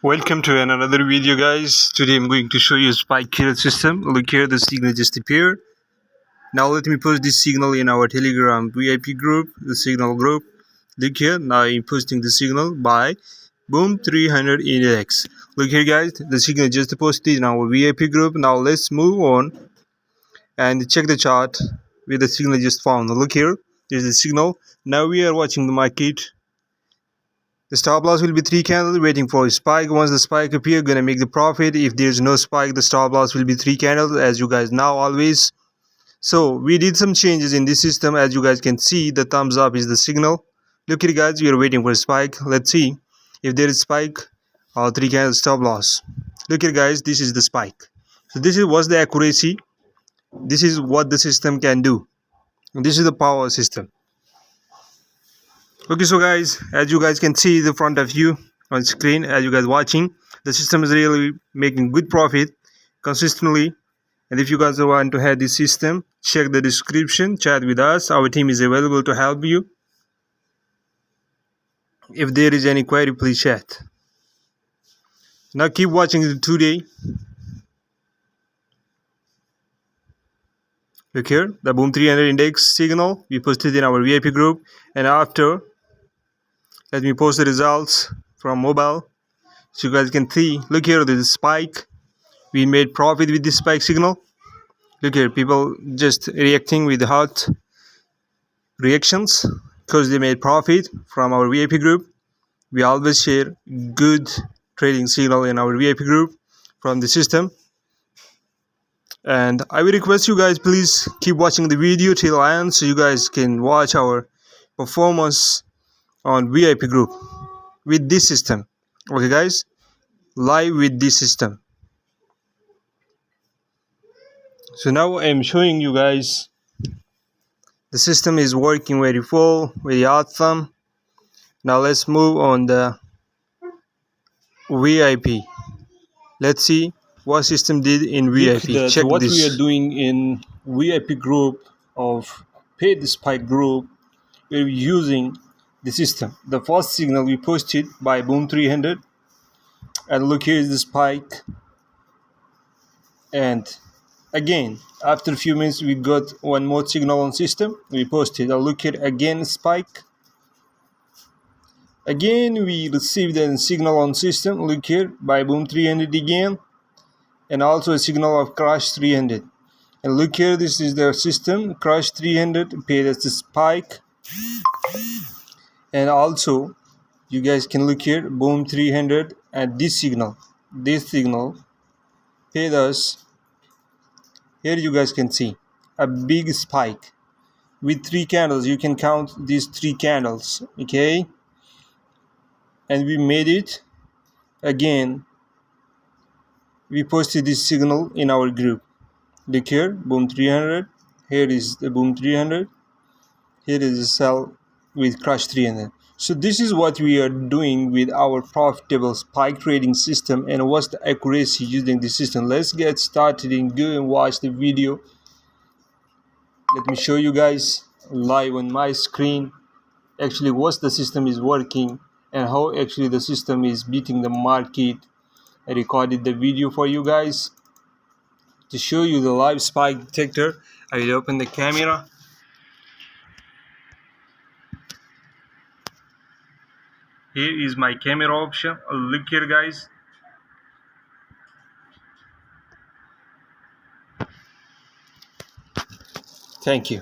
Welcome to another video, guys. Today I'm going to show you a spike killer system. Look here, the signal just appeared. Now let me post this signal in our Telegram VIP group, the signal group. Look here, now I'm posting the signal by Boom 300 Index. Look here, guys, the signal just posted in our VIP group. Now let's move on and check the chart with the signal just found. Look here, there's the signal. Now we are watching the market. The stop loss will be 3 candles waiting for a spike. Once the spike appears, gonna make the profit. If there's no spike, the stop loss will be 3 candles, as you guys know always. So we did some changes in this system. As you guys can see, the thumbs up is the signal. Look here, guys, we are waiting for a spike. Let's see if there is spike or 3 candles stop loss. Look here, guys, this is the spike. So this is what's the accuracy. This is what the system can do. This is the power system. Okay, so guys, as you guys can see the front of you on screen, as you guys watching, the system is really making good profit consistently. And if you guys want to have this system, check the description, chat with us. Our team is available to help you. If there is any query, please chat. Now keep watching the today. Look here, the Boom 300 index signal we posted in our VIP group, and after, let me post the results from mobile so you guys can see. Look here, there's a spike. We made profit with this spike signal. Look here, people just reacting with hot reactions because they made profit from our VIP group. We always share good trading signal in our VIP group from the system. And I will request you guys, please keep watching the video till end so you guys can watch our performance on VIP group with this system. Okay, guys, live with this system. So now I'm showing you guys the system is working very full, very awesome. Now let's move on the VIP. Let's see what system did in VIP. Check what this. We are doing in VIP group of paid spike group. We're using the system. The first signal we posted by Boom 300, and look, here is the spike. And again, after a few minutes, we got one more signal on system. We posted. Look here again, spike. Again, we received a signal on system. Look here by Boom 300 again, and also a signal of crash 300. And look here, this is the system. Crash 300 paid as a spike. And also, you guys can look here, Boom 300, and this signal paid us. Here you guys can see a big spike with 3 candles. You can count these 3 candles, okay? And we made it again. We posted this signal in our group. Look here, Boom 300. Here is the Boom 300. Here is a sell with crash 300. So this is what we are doing with our profitable spike trading system, and what's the accuracy using the system. Let's get started and go and watch the video. Let me show you guys live on my screen actually what the system is working and how actually the system is beating the market. I recorded the video for you guys to show you the live spike detector. I will open the camera. Here is my camera option. Look here, guys. Thank you.